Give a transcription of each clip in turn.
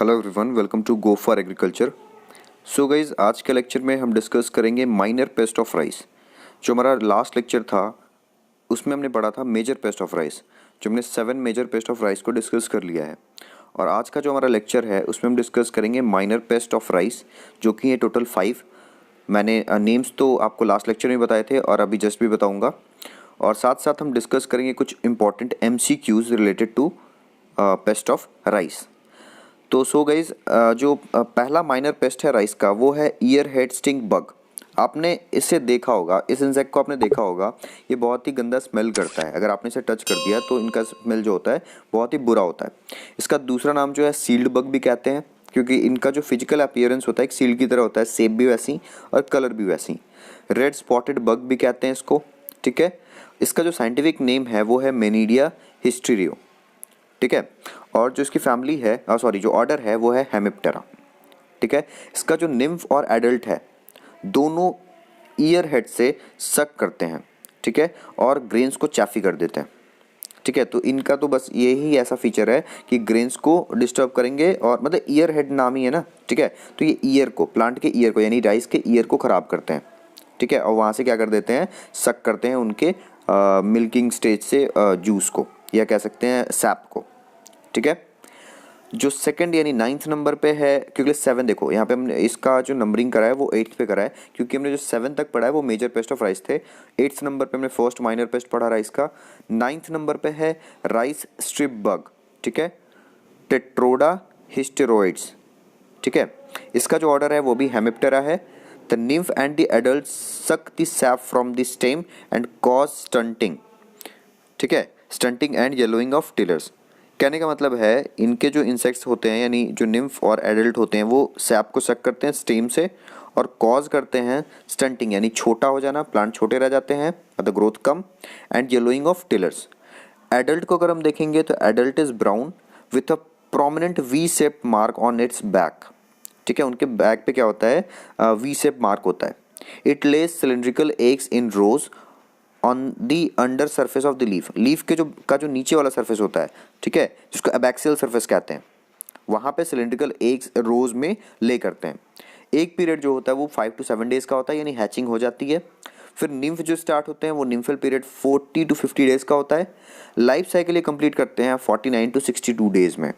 Hello everyone, welcome to go for agriculture. So guys, आज के lecture में हम डिस्कस करेंगे माइनर पेस्ट ऑफ राइस। जो हमारा लास्ट लेक्चर था उसमें हमने पढ़ा था मेजर पेस्ट ऑफ राइस, जो हमने 7 मेजर पेस्ट ऑफ राइस को डिस्कस कर लिया है। और आज का जो हमारा लेक्चर है उसमें हम डिस्कस करेंगे माइनर पेस्ट ऑफ राइस, जो कि है टोटल 5। मैंने नेम्स तो आपको लास्ट लेक्चर में बताए थे और अभी जस्ट भी बताऊँगा। और साथ साथ हम डिस्कस करेंगे कुछ important MCQs related to pest of rice. तो सो गाइज, जो पहला माइनर पेस्ट है राइस का वो है ईयर हेड स्टिंग बग। आपने इसे देखा होगा, इस इंसेक्ट को आपने देखा होगा। ये बहुत ही गंदा स्मेल करता है। अगर आपने इसे टच कर दिया तो इनका स्मेल जो होता है बहुत ही बुरा होता है। इसका दूसरा नाम जो है सील्ड बग भी कहते हैं, क्योंकि इनका जो फिजिकल अपीयरेंस होता है एक सील्ड की तरह होता है, शेप भी वैसी और कलर भी वैसी। रेड स्पॉटेड बग भी कहते हैं इसको, ठीक है। इसका जो साइंटिफिक नेम है वो है मेनिडिया हिस्टीरियो, ठीक है। और जो इसकी फैमिली है, जो ऑर्डर है वो है हेमिप्टेरा, ठीक है। इसका जो निम्फ और एडल्ट है दोनों ईयर हेड से सक करते हैं, ठीक है, और ग्रेन्स को चैफी कर देते हैं, ठीक है। तो इनका तो बस यही ऐसा फीचर है कि ग्रेन्स को डिस्टर्ब करेंगे, और मतलब ईयर हेड नाम ही है ना, ठीक है। तो ये ईयर को, प्लांट के ईयर को यानी राइस के ईयर को ख़राब करते हैं, ठीक है। और वहाँ से क्या कर देते हैं, सक करते हैं उनके मिल्किंग स्टेज से जूस को, या कह सकते हैं सैप को, ठीक है। जो सेकंड यानी 9th नंबर पे है, क्योंकि 7 देखो यहाँ पे हमने इसका जो नंबरिंग करा है वो 8th पे करा है, क्योंकि हमने जो 7 तक पढ़ा है वो मेजर पेस्ट ऑफ राइस थे। 8th नंबर पे हमने फर्स्ट माइनर पेस्ट पढ़ा राइस का। 9th नंबर पे है राइस स्ट्रिप बग, ठीक है, टेट्रोडा हिस्टेरोइड्स, ठीक है। इसका जो ऑर्डर है वो भी हेमिप्टेरा है। The nymph and the adult suck the sap from the stem and cause stunting, ठीक है, stunting and yellowing of tillers. कहने का मतलब है इनके जो इंसेक्ट्स होते हैं यानी जो निम्फ और एडल्ट होते हैं वो सैप को सक करते हैं स्टेम से और कॉज करते हैं स्टंटिंग यानी छोटा हो जाना, प्लांट छोटे रह जाते हैं, मतलब growth come, and yellowing of tillers. Adult को अगर हम देखेंगे तो adult is brown with a prominent V shape mark on it's back, ठीक है। उनके बैक पे क्या होता है, वी शेप मार्क होता है। It lays cylindrical eggs in rows on the under surface of the leaf. Leaf के जो नीचे वाला सरफेस होता है, ठीक है, जिसको एबैक्सियल सरफेस कहते हैं, वहाँ पे सिलिंड्रिकल एग्स रोज में ले करते हैं। एक पीरियड जो होता है वो 5 to 7 डेज का होता है, यानी हैचिंग हो जाती है। फिर निम्फ जो स्टार्ट होते हैं वो निम्फल पीरियड 40 to 50 डेज का होता है। लाइफ साइकिल ये कंप्लीट करते हैं 49 to 62 डेज में।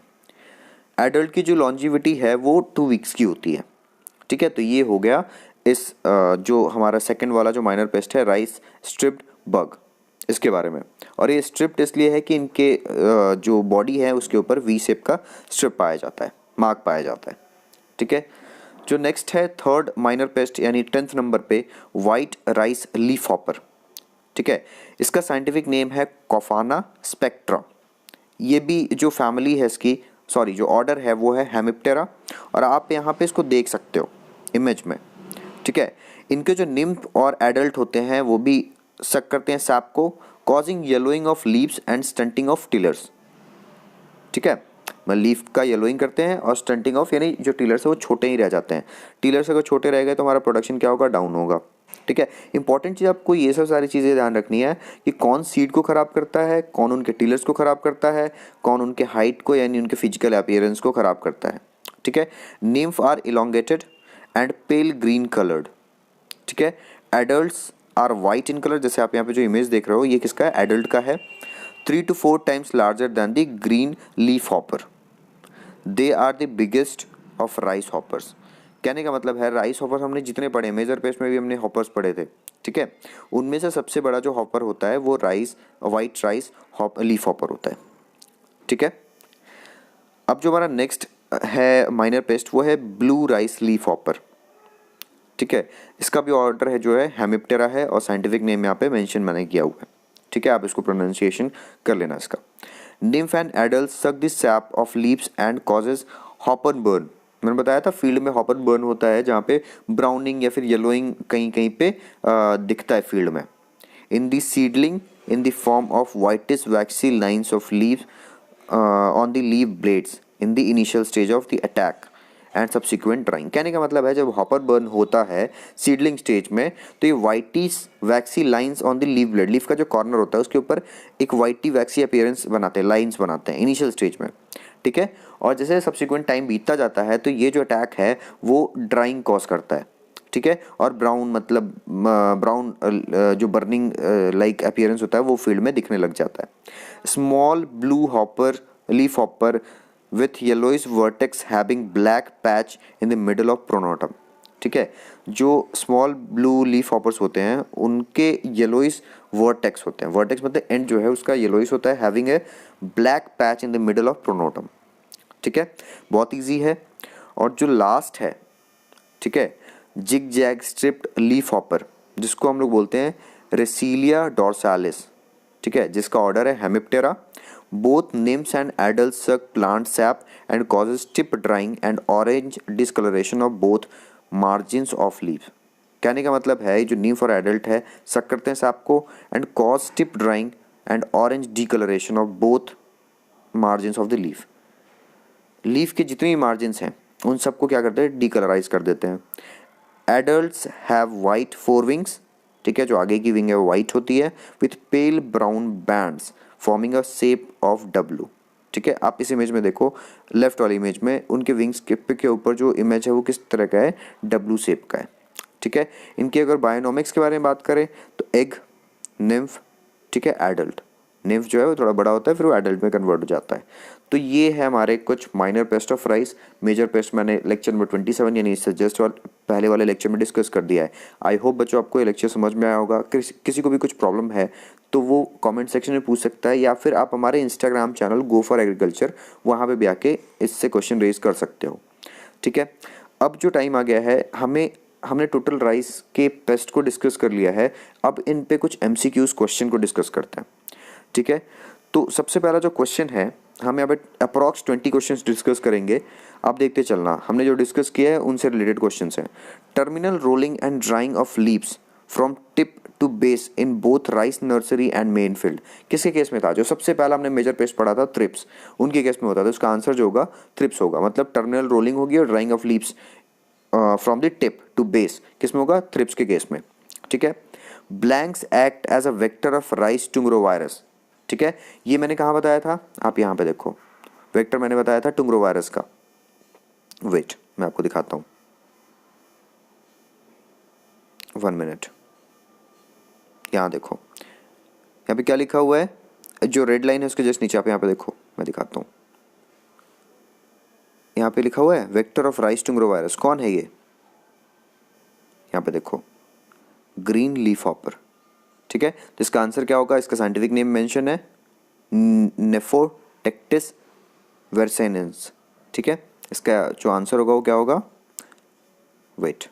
एडल्ट की जो लॉन्जिविटी है वो 2 वीक्स की होती है, ठीक है। तो ये हो गया इस जो हमारा सेकंड वाला जो माइनर पेस्ट है राइस स्ट्रिप्ड बग, इसके बारे में। और ये स्ट्रिप्ड इसलिए है कि इनके जो बॉडी है उसके ऊपर वी शेप का स्ट्रिप पाया जाता है, मार्क पाया जाता है, ठीक है। जो नेक्स्ट है थर्ड माइनर पेस्ट यानी 10th नंबर पे वाइट राइस लीफ हॉपर, ठीक है। इसका साइंटिफिक नेम है कॉफाना स्पेक्ट्रा। ये भी जो फैमिली है इसकी, जो ऑर्डर है वो है हेमिप्टेरा, और आप यहाँ पे इसको देख सकते हो इमेज में, ठीक है। इनके जो निम्फ और एडल्ट होते हैं वो भी सक करते हैं सैप को, causing yellowing of leaves and stunting of tillers, ठीक है। मतलब लीफ का येलोइंग करते हैं और स्टंटिंग ऑफ यानी जो टिलर्स है वो छोटे ही रह जाते हैं। टिलर्स अगर छोटे रह गए तो हमारा प्रोडक्शन क्या होगा, डाउन होगा, ठीक है। इंपॉर्टेंट चीज़ आपको ये सब सारी चीज़ें ध्यान रखनी है कि कौन सीड को ख़राब करता है, कौन उनके टिलर्स को ख़राब करता है, कौन उनके हाइट को यानी उनके फिजिकल अपीयरेंस को ख़राब करता है, ठीक है। Nymph are elongated and pale green coloured, ठीक है। Adults are white in colour, जैसे आप यहाँ पे जो इमेज देख रहे हो ये किसका है, एडल्ट का है। 3 to 4 times larger than the green leaf hopper. They are the biggest of rice hoppers. कहने का मतलब है राइस हॉपर्स हमने जितने पढ़े, मेजर पेस्ट में भी हमने हॉपर्स पढ़े थे, ठीक है। उनमें से सबसे बड़ा जो हॉपर होता है वो वाइट राइस लीफ हॉपर होता है, ठीक है। अब जो हमारा नेक्स्ट है माइनर पेस्ट वो है ब्लू राइस लीफ हॉपर, ठीक है। इसका भी ऑर्डर है जो है हेमिप्टेरा है, और साइंटिफिक नेम यहाँ पे मेंशन मैंने किया हुआ है, ठीक है। आप इसको प्रोनाउंसिएशन कर लेना इसका। Nymph and adult suck the SAP of leaves and causes hopper burn. मैंने बताया था फील्ड में हॉपर बर्न होता है जहाँ पे ब्राउनिंग या फिर येलोइंग कहीं कहीं पे दिखता है फील्ड में। In the seedling in the form of whitish vaccine lines of leaves on the leave blades in the initial stage of the attack and subsequent drawing. कहने का मतलब है जब हॉपर बर्न होता है सीडलिंग स्टेज में तो ये whitish vaccine lines on the leaf blade, leaf का जो कॉर्नर होता है उसके ऊपर एक वाइटी वैक्सी अपीयरेंस बनाते हैं, लाइंस बनाते हैं इनिशियल स्टेज में। ठीक है। और जैसे सब्सिक्वेंट टाइम बीतता जाता है तो ये जो अटैक है वो ड्राइंग कॉज करता है, ठीक है। और ब्राउन मतलब ब्राउन जो बर्निंग लाइक अपीयरेंस होता है वो फील्ड में दिखने लग जाता है। Small blue hopper leaf hopper with yellowish vertex having black patch in the middle of pronotum, ठीक है। जो स्मॉल ब्लू लीफ हॉपर्स होते हैं उनके येलोइश वर्टेक्स होते हैं, वर्टेक्स मतलब एंड जो है उसका येलोइश होता है, having a black patch in the middle of pronotum, ठीक है। बहुत इजी है। और जो लास्ट है, ठीक है, zig zag striped leaf hopper, जिसको हम लोग बोलते हैं रेसिलिया डॉर्सालिस, ठीक है, जिसका ऑर्डर है Hemiptera. Both nymphs and adult suck plant sap and causes tip drying and orange discolouration of both margins of leaves. कहने का मतलब है जो नीम और एडल्ट है सक करते हैं सैप को and cause tip drying and orange discolouration of both margins of the leaf. Leaf के जितनी मार्जिन्स हैं उन सबको क्या करते हैं, डिकलराइज कर देते हैं। Adults have white four wings, ठीक है, जो आगे की विंग है वो वाइट होती है, with pale brown bands forming a shape of W, ठीक है। आप इस इमेज में देखो, लेफ्ट वाली इमेज में उनके विंग्स के ऊपर जो इमेज है वो किस तरह का है, डब्लू शेप का है, ठीक है। इनकी अगर बायोनॉमिक्स के बारे में बात करें तो एग, निम्फ, ठीक है, एडल्ट। निम्फ जो है वो थोड़ा बड़ा होता है फिर वो एडल्ट में कन्वर्ट हो जाता है। तो ये है हमारे कुछ minor pest of rice. Major pest मैंने लेक्चर नंबर 27 यानी इससे जस्ट पहले वाले लेक्चर में डिस्कस कर दिया है। आई होप बच्चों आपको ये लेक्चर समझ में आया होगा। किसी को भी कुछ प्रॉब्लम है तो वो कमेंट सेक्शन में पूछ सकता है, या फिर आप हमारे Instagram channel go for agriculture वहाँ पे भी आके इससे क्वेश्चन रेज कर सकते हो, ठीक है। अब जो टाइम आ गया है, हमने टोटल राइस के पेस्ट को डिस्कस कर लिया है। अब इन पे कुछ MCQs क्वेश्चन को डिस्कस करते हैं, ठीक है। तो सबसे पहला जो क्वेश्चन है, हम यहाँ पे अप्रॉक्स 20 क्वेश्चंस डिस्कस करेंगे। आप देखते चलना, हमने जो डिस्कस किया है उनसे रिलेटेड क्वेश्चंस हैं। Terminal rolling and drying of leaves from tip to base in both rice nursery and main field, किसके केस में था? जो सबसे पहला हमने मेजर पेस्ट पढ़ा था थ्रिप्स, उनके केस में होता था। उसका आंसर जो होगा थ्रिप्स होगा, मतलब टर्मिनल रोलिंग होगी और drying of leaves from the tip to base किस में होगा? थ्रिप्स के केस में, ठीक है। Blanks act as a vector of rice tungro virus, ठीक है। ये मैंने कहाँ बताया था? आप यहाँ पे देखो, वेक्टर मैंने बताया था टुंगरो वायरस का। वेट, मैं आपको दिखाता हूँ, 1 मिनट। यहाँ देखो, यहाँ पे क्या लिखा हुआ है, जो रेड लाइन है उसके जस्ट नीचे आप यहाँ पे देखो, मैं दिखाता हूँ। यहाँ पे लिखा हुआ है vector of rice tungro virus. कौन है ये? यहाँ पे देखो, ग्रीन लीफ हॉपर, ठीक है। तो इसका आंसर क्या होगा? इसका साइंटिफिक नेम मेंशन है नेफोटेक्टिस वर्सेनेंस, ठीक है। इसका जो आंसर होगा वो क्या होगा? वेट,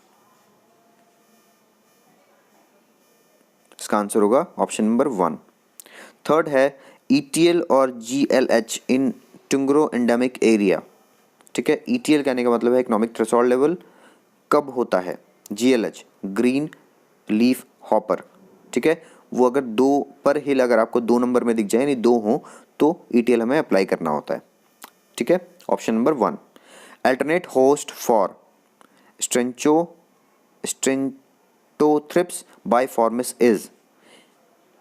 इसका आंसर होगा ऑप्शन नंबर 1। थर्ड है ETL और GLH इन टुंगरो एंडेमिक एरिया, ठीक है। ETL कहने का मतलब है इकोनॉमिक थ्रेशोल्ड लेवल, कब होता है? GLH ग्रीन लीफ हॉपर, ठीक है। वो अगर 2 पर हिल अगर आपको 2 नंबर में दिख जाए, यानी 2 हो, तो ETL हमें अप्लाई करना होता है, ठीक है। Option number 1। Alternate host for Stenchaetothrips biformis is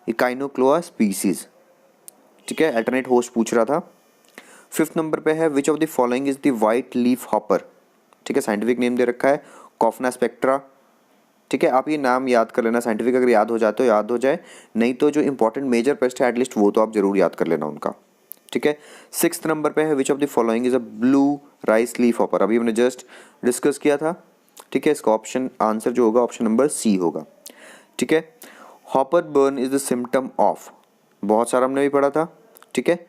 Echinochloa species, ठीक है। अल्टरनेट होस्ट पूछ रहा था। 5th नंबर पे है विच of the following is the white leaf hopper, ठीक है। साइंटिफिक नेम दे रखा है कॉफना स्पेक्ट्रा, ठीक है। आप ये नाम याद कर लेना, साइंटिफिक अगर याद हो जाए तो याद हो जाए, नहीं तो जो इंपॉर्टेंट मेजर पेस्ट है एटलीस्ट वो तो आप जरूर याद कर लेना उनका, ठीक है। 6th नंबर पे है विच of the following is a blue rice leaf hopper, अभी हमने जस्ट डिस्कस किया था, ठीक है। इसका ऑप्शन आंसर जो होगा ऑप्शन नंबर C होगा, ठीक है। Hopper burn is the symptom of, बहुत सारा हमने भी पढ़ा था, ठीक है।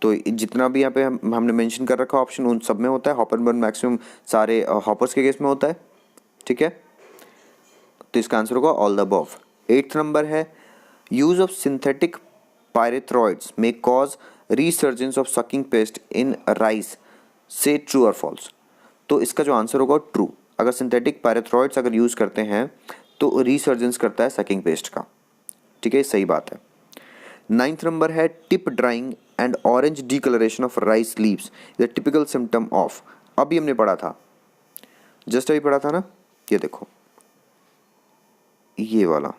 तो जितना भी यहाँ पे हमने मेंशन कर रखा ऑप्शन उन सब में होता है। हॉपर बर्न मैक्सिमम सारे हॉपर्स के केस में होता है, ठीक है। तो इसका आंसर होगा all the above. 8th number है use of synthetic pyrethroids may cause resurgence of sucking pest in rice, say true और फॉल्स। तो इसका जो आंसर होगा ट्रू, अगर सिंथेटिक पायरेथ्रॉइड्स अगर यूज करते हैं तो रीसर्जेंस करता है सकिंग पेस्ट का, ठीक है, सही बात है। 9th नंबर है tip drying and orange discolouration of rice leaves the typical symptom of, अभी हमने पढ़ा था, जस्ट अभी पढ़ा था ना, ये देखो ये वाला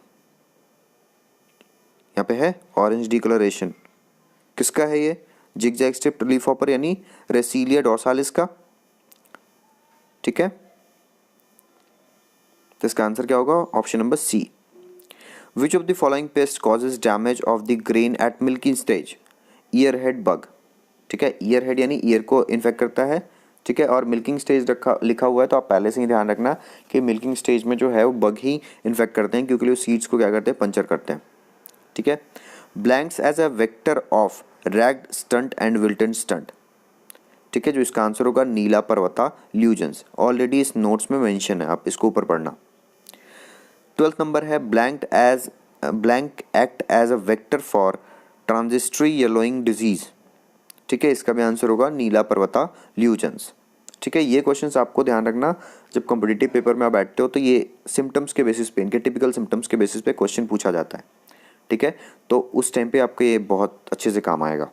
यहाँ पे है ऑरेंज डिकलरेशन, किसका है ये? जिगजैग स्ट्रिप्ड लीफ हॉपर यानी रेसिलिया डोर्सालिस का, ठीक है। तो इसका आंसर क्या होगा? Option number C. Which of the following pest causes damage of the grain at milking stage? Ear head bug, ठीक है। ईयर हेड यानी ईयर को इन्फेक्ट करता है, ठीक है। और मिल्किंग स्टेज रखा लिखा हुआ है तो आप पहले से ही ध्यान रखना कि मिल्किंग स्टेज में जो है वो बग ही इन्फेक्ट करते हैं, क्योंकि वो सीड्स को क्या करते हैं? पंचर करते हैं, ठीक है। Blanks as a vector of ragged stunt and wilton stunt, ठीक है। जो इसका आंसर होगा नीला पर्वता ल्यूजेंस। ऑलरेडी इस नोट्स में मेंशन है, आप इसको ऊपर पढ़ना। 12th नंबर है blank act as a vector for transitory yellowing disease, ठीक है। इसका भी आंसर होगा नीला पर्वता ल्यूजेंस, ठीक है। ये क्वेश्चंस आपको ध्यान रखना, जब कॉम्पिटिटिव पेपर में आप बैठते हो तो ये सिम्टम्स के बेसिस पे, इनके टिपिकल सिम्टम्स के बेसिस पे क्वेश्चन पूछा जाता है, ठीक है। तो उस टाइम पे आपको ये बहुत अच्छे से काम आएगा।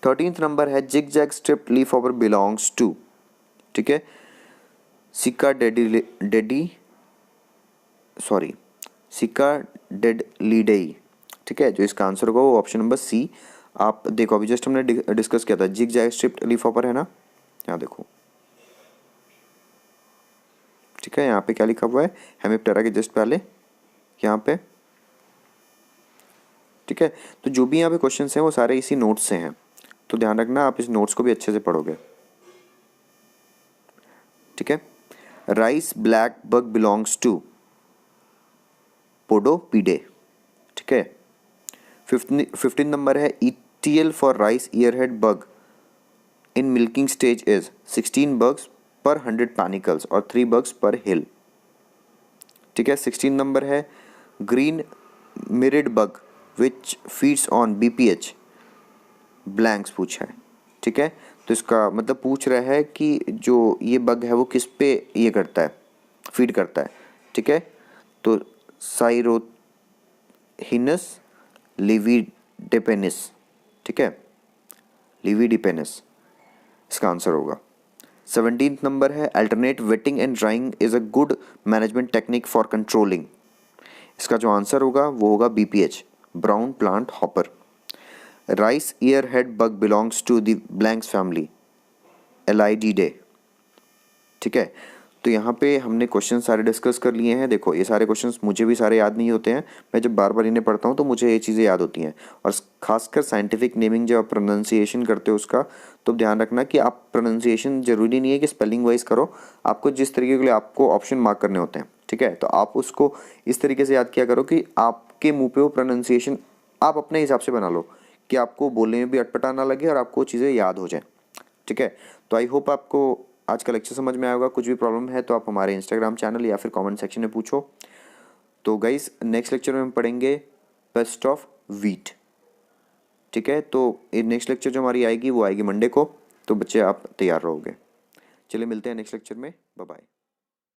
13th नंबर है zigzag striped leaf hopper belongs to, ठीक है, सिकाडेडलीडेई, ठीक है। जो इसका आंसर होगा वो ऑप्शन नंबर सी। आप देखो अभी जस्ट हमने डिस्कस किया था, जिगजैग स्ट्रिप्ड लीफ हॉपर है ना, यहाँ देखो, ठीक है। यहाँ पे क्या लिखा हुआ है? हेमिप्टेरा के जस्ट पहले यहाँ पे, ठीक है। तो जो भी यहाँ पे क्वेश्चंस हैं वो सारे इसी नोट्स से हैं, तो ध्यान रखना आप इस नोट्स को भी अच्छे से पढ़ोगे, ठीक है। Rice black bug belongs to Podopidae, ठीक है। 15 नंबर है ETL for rice earhead bug in milking stage is 16 bugs per 100 panicles और 3 bugs per hill, ठीक है। 16 नंबर है green mirid bug which feeds on BPH blanks पूछा है, ठीक है। तो इसका मतलब पूछ रहा है कि जो ये बग है वो किस पे ये करता है, फीड करता है, ठीक है। तो साइरोहिनस लिविडिपेनिस, ठीक है, लिविडिपेनिस इसका आंसर होगा। 17th नंबर है alternate wetting and drying is a good management technique for controlling, इसका जो आंसर होगा वो होगा BPH brown plant hopper. Rice ear head bug belongs to the blanks family Alydidae, ठीक है। तो यहाँ पे हमने क्वेश्चन सारे डिस्कस कर लिए हैं। देखो ये सारे क्वेश्चंस मुझे भी सारे याद नहीं होते हैं, मैं जब बार बार इन्हें पढ़ता हूँ तो मुझे ये चीज़ें याद होती हैं। और खासकर साइंटिफिक नेमिंग जब आप प्रोनाउंसिएशन करते हो उसका, तो ध्यान रखना कि आप प्रोनाउंसिएशन जरूरी नहीं है कि स्पेलिंग वाइज करो, आपको जिस तरीके के लिए आपको ऑप्शन मार्क करने होते हैं, ठीक है। तो आप उसको इस तरीके से याद किया करो कि आपके मुँह पे वो प्रोनाउंसिएशन आप अपने हिसाब से बना लो कि आपको बोलने में भी अटपटा ना लगे और आपको चीज़ें याद हो जाएं, ठीक है। तो आई होप आपको आज का लेक्चर समझ में आएगा। कुछ भी प्रॉब्लम है तो आप हमारे इंस्टाग्राम चैनल या फिर कमेंट सेक्शन में पूछो। तो गाइस नेक्स्ट लेक्चर में हम पढ़ेंगे पेस्ट ऑफ वीट, ठीक है। तो ये नेक्स्ट लेक्चर जो हमारी आएगी वो आएगी मंडे को, तो बच्चे आप तैयार रहोगे। चलिए मिलते हैं नेक्स्ट लेक्चर में, बाय बाय।